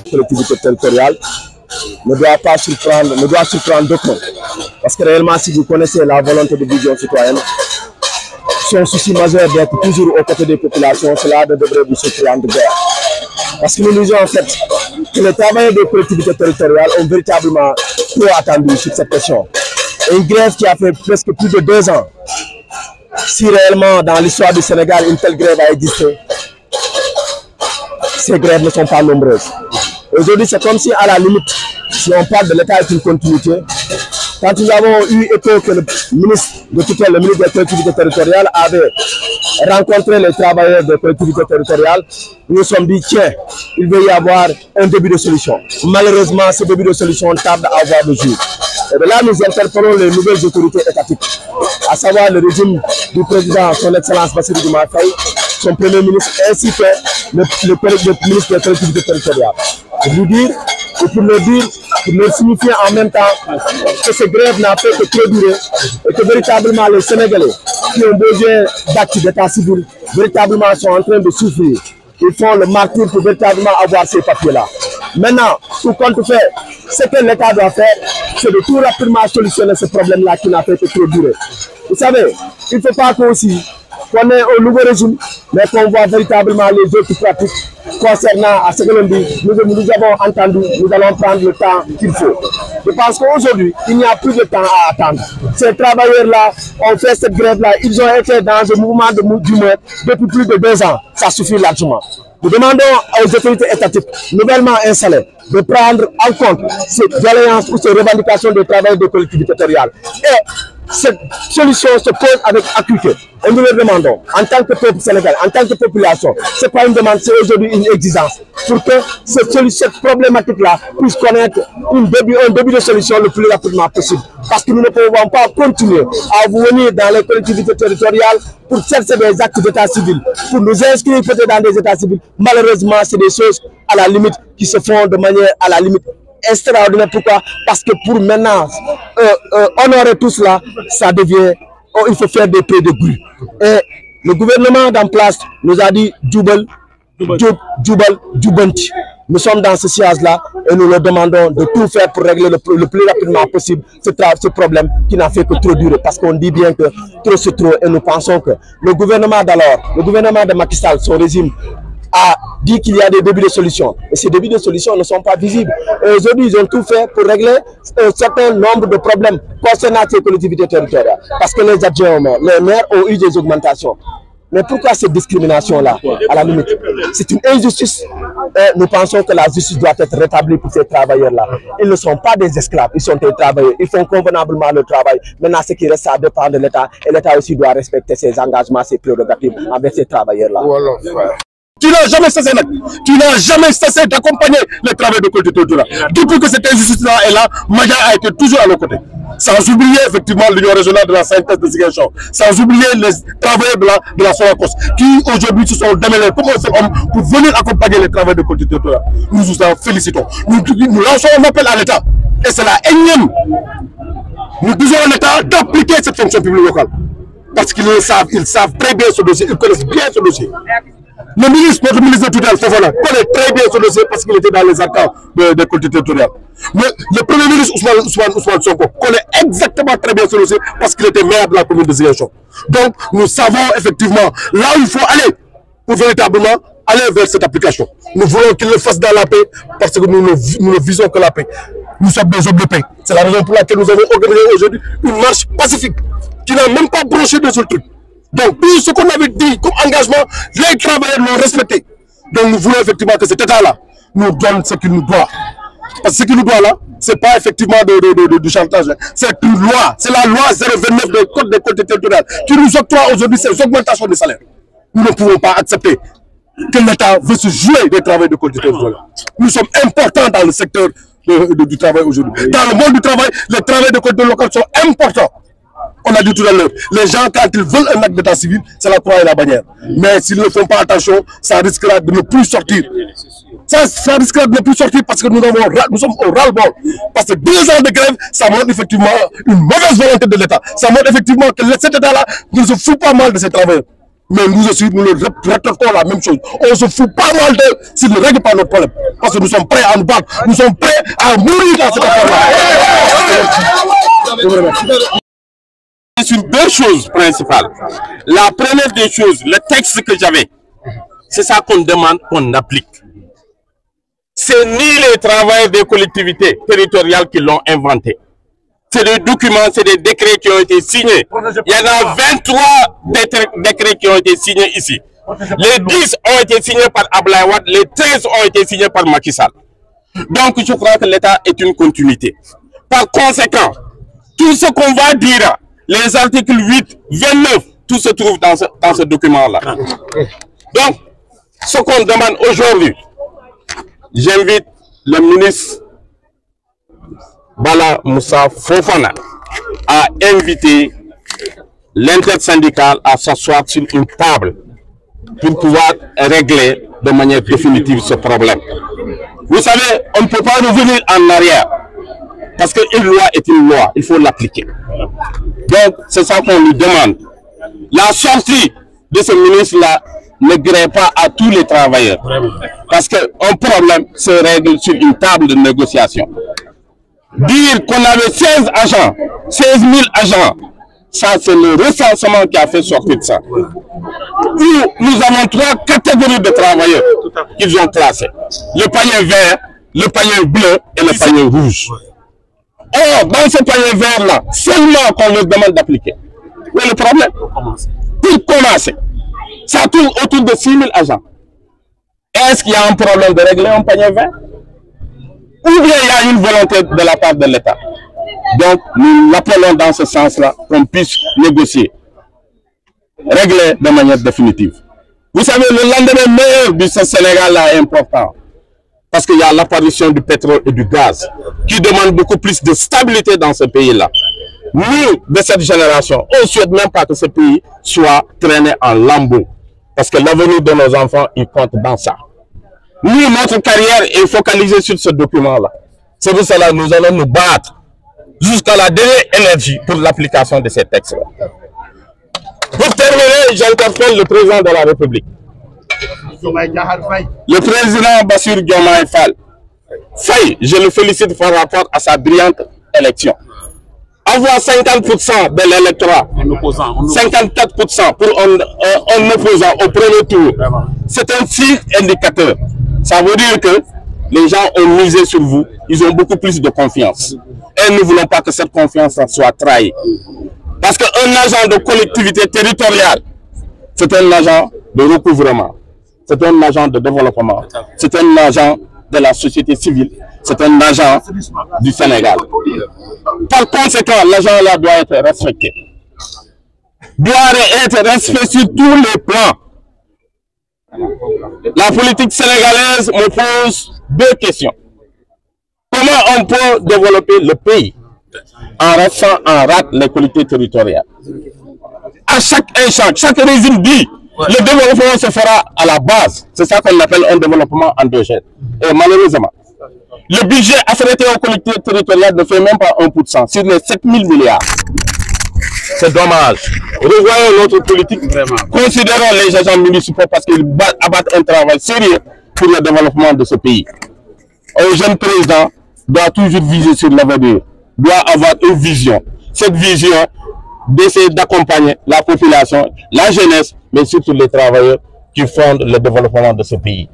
collectivité territoriale ne doit surprendre d'aucun. Parce que réellement, si vous connaissez la volonté de vision citoyenne, son souci majeur d'être toujours aux côtés des populations, cela ne devrait vous surprendre guère. Parce que nous disons en fait que les travailleurs des collectivités territoriales ont véritablement trop attendu sur cette question. Et une grève qui a fait presque plus de 2 ans. Si réellement dans l'histoire du Sénégal une telle grève a existé, ces grèves ne sont pas nombreuses. Aujourd'hui, c'est comme si à la limite, si on parle de l'État est une continuité, quand nous avons eu écho que le ministre de tutelle, le ministre des collectivités territoriales avait rencontré les travailleurs des collectivités territoriales, nous nous sommes dit, tiens, il va y avoir un début de solution. Malheureusement, ce début de solution tarde à avoir le jour. Et de là, nous interpellons les nouvelles autorités étatiques, à savoir le régime du président, son Excellence Bassirou Diomaye Faye, son premier ministre, ainsi que le ministre des collectivités territoriales. Pour lui dire, et pour leur signifier en même temps que cette grève n'a fait que trop durer et que véritablement les Sénégalais qui ont besoin d'actes d'état civil, véritablement sont en train de souffrir. Ils font le martyr pour véritablement avoir ces papiers-là. Maintenant, tout compte fait, ce que l'État doit faire, c'est de tout rapidement solutionner ce problème-là qui n'a fait que trop durer. Vous savez, il ne faut pas qu'on ait un nouveau régime, mais qu'on voit véritablement les autres pratiques concernant à ce que l'on dit. Nous avons entendu, nous allons prendre le temps qu'il faut. Je pense qu'aujourd'hui, il n'y a plus de temps à attendre. Ces travailleurs-là ont fait cette grève-là, ils ont été dans un mouvement d'humeur depuis plus de 2 ans. Ça suffit largement. Nous demandons aux autorités étatiques nouvellement installées de prendre en compte ces doléances ou ces revendications des travailleurs des collectivités territoriales. Et cette solution se pose avec acuité. Et nous le demandons, en tant que peuple sénégalais, en tant que population, ce n'est pas une demande, c'est aujourd'hui une exigence. Pour que cette problématique-là puisse connaître un début de solution le plus rapidement possible. Parce que nous ne pouvons pas continuer à venir dans les collectivités territoriales pour chercher des actes d'état civil, pour nous inscrire peut-être dans des états civils. Malheureusement, c'est des choses à la limite qui se font de manière à la limite extraordinaire. Pourquoi? Parce que pour maintenant honorer tout cela, ça devient, il faut faire des prix de grue. Et le gouvernement d'en place nous a dit Djoubal, Djoubanti. Nous sommes dans ce siège-là et nous leur demandons de tout faire pour régler le plus rapidement possible ce problème qui n'a fait que trop durer. Parce qu'on dit bien que trop c'est trop et nous pensons que le gouvernement d'alors, le gouvernement de Macky Sall, son régime, a dit qu'il y a des débuts de solutions. Et ces débuts de solutions ne sont pas visibles. Et aujourd'hui, ils ont tout fait pour régler un certain nombre de problèmes concernant ces collectivités territoriales. Parce que les adjoints, les maires ont eu des augmentations. Mais pourquoi cette discrimination-là, à la limite? C'est une injustice. Et nous pensons que la justice doit être rétablie pour ces travailleurs-là. Ils ne sont pas des esclaves, ils sont des travailleurs. Ils font convenablement le travail. Maintenant, ce qui reste, ça dépend de l'État. Et l'État aussi doit respecter ses engagements, ses prérogatives avec ces travailleurs-là. Tu n'as jamais cessé, d'accompagner les travailleurs de collectivité territoriale. Depuis que cette injustice-là est là, Madia a été toujours à nos côtés. Sans oublier effectivement l'Union régionale de la synthèse de Ziguinchor, sans oublier les travailleurs de la Sonacos, qui aujourd'hui se sont démêlés comme un seul homme pour venir accompagner les travailleurs de collectivité territoriale. Nous vous en félicitons. Nous lançons un appel à l'État, et c'est la énième. Nous disons à l'État d'appliquer cette fonction publique locale. Parce qu'ils savent très bien ce dossier, ils connaissent bien ce dossier. Le ministre, notre ministre de tutelle, Fofana, connaît très bien ce dossier parce qu'il était dans les accords des collectivités territoriales. Le premier ministre Ousmane Sonko connaît exactement très bien ce dossier parce qu'il était maire de la commune de Ziguinchor. Donc, nous savons effectivement là où il faut aller pour véritablement aller vers cette application. Nous voulons qu'il le fasse dans la paix parce que nous ne visons que la paix. Nous sommes des hommes de paix. C'est la raison pour laquelle nous avons organisé aujourd'hui une marche pacifique qui n'a même pas broché de ce truc. Donc, tout ce qu'on avait dit comme engagement, les travailleurs l'ont respecté. Donc, nous voulons effectivement que cet État-là nous donne ce qu'il nous doit. Parce que ce qu'il nous doit là, ce n'est pas effectivement du chantage. C'est une loi. C'est la loi 029 du Code des collectivités territoriales qui nous octroie aujourd'hui ces augmentations de salaire. Nous ne pouvons pas accepter que l'État veut se jouer des travailleurs de collectivités territoriales. Nous sommes importants dans le secteur du travail aujourd'hui. Dans le monde du travail, les travailleurs de collectivités locales sont importants. On a dit tout à l'heure, les gens, quand ils veulent un acte d'état civil, c'est la croix et la bannière. Mais s'ils ne font pas attention, ça risquera de ne plus sortir. Ça risquera de ne plus sortir parce que nous sommes au ras-le-bol. Parce que 2 ans de grève, ça montre effectivement une mauvaise volonté de l'État. Ça montre effectivement que cet État-là ne se fout pas mal de ses travailleurs. Mais nous aussi, nous le rétorquons la même chose. On se fout pas mal d'eux s'ils ne règlent pas nos problèmes. Parce que nous sommes prêts à nous battre. Nous sommes prêts à mourir dans cette affaire-là. Sur deux choses principales. La première des choses, le texte que j'avais, c'est ça qu'on demande, qu'on applique. C'est ni les travailleurs des collectivités territoriales qui l'ont inventé. C'est des documents, c'est des décrets qui ont été signés. Il y en a 23 décrets qui ont été signés ici. Les 10 ont été signés par Abdoulaye Wade, les 13 ont été signés par Macky Sall. Donc je crois que l'État est une continuité. Par conséquent, tout ce qu'on va dire, les articles 8, 29, tout se trouve dans ce document-là. Donc, ce qu'on demande aujourd'hui, j'invite le ministre Bala Moussa Fofana à inviter l'intersyndicale à s'asseoir sur une table pour pouvoir régler de manière définitive ce problème. Vous savez, on ne peut pas revenir en arrière parce qu'une loi est une loi, il faut l'appliquer. Donc, c'est ça qu'on lui demande. La sortie de ce ministre-là ne grève pas à tous les travailleurs. Parce qu'un problème se règle sur une table de négociation. Dire qu'on avait 16 agents, 16 000 agents, ça c'est le recensement qui a fait sortir de ça. Où nous avons 3 catégories de travailleurs qu'ils ont classés. Le panier vert, le panier bleu et le panier rouge. Or, dans ce panier vert-là, seulement qu'on leur demande d'appliquer. Mais le problème, pour commencer, ça tourne autour de 6 000 agents. Est-ce qu'il y a un problème de régler un panier vert? Ou bien il y a une volonté de la part de l'État? Donc, nous l'appelons dans ce sens-là qu'on puisse négocier, régler de manière définitive. Vous savez, le lendemain meilleur de ce Sénégal-là est important. Parce qu'il y a l'apparition du pétrole et du gaz qui demande beaucoup plus de stabilité dans ce pays-là. Nous, de cette génération, on ne souhaite même pas que ce pays soit traîné en lambeaux. Parce que l'avenir de nos enfants, il compte dans ça. Nous, notre carrière est focalisée sur ce document-là. C'est pour cela que nous allons nous battre jusqu'à la dernière énergie pour l'application de ces textes-là. Pour terminer, j'interpelle le président de la République. Le président Bassirou Diomaye Faye, je le félicite par rapport à sa brillante élection. Avoir 50% de l'électorat, 54% pour un opposant au premier tour, c'est un signe indicateur. Ça veut dire que les gens ont misé sur vous, ils ont beaucoup plus de confiance. Et nous ne voulons pas que cette confiance soit trahie. Parce qu'un agent de collectivité territoriale, c'est un agent de recouvrement, c'est un agent de développement, c'est un agent de la société civile, c'est un agent du Sénégal. Par conséquent, l'agent-là doit être respecté. Doit être respecté sur tous les plans. La politique sénégalaise me pose 2 questions. Comment on peut développer le pays en restant en rate les collectivités territoriales? À chaque instant, chaque régime dit le développement se fera à la base. C'est ça qu'on appelle un développement endogène. Et malheureusement, le budget affecté aux collectivités territoriales ne fait même pas 1% sur les 7 000 milliards. C'est dommage. Revoyons notre politique vraiment. Considérons les agents municipaux parce qu'ils abattent un travail sérieux pour le développement de ce pays. Un jeune président doit toujours viser sur l'avenir, doit avoir une vision. Cette vision d'essayer d'accompagner la population, la jeunesse, mais surtout les travailleurs qui fondent le développement de ce pays.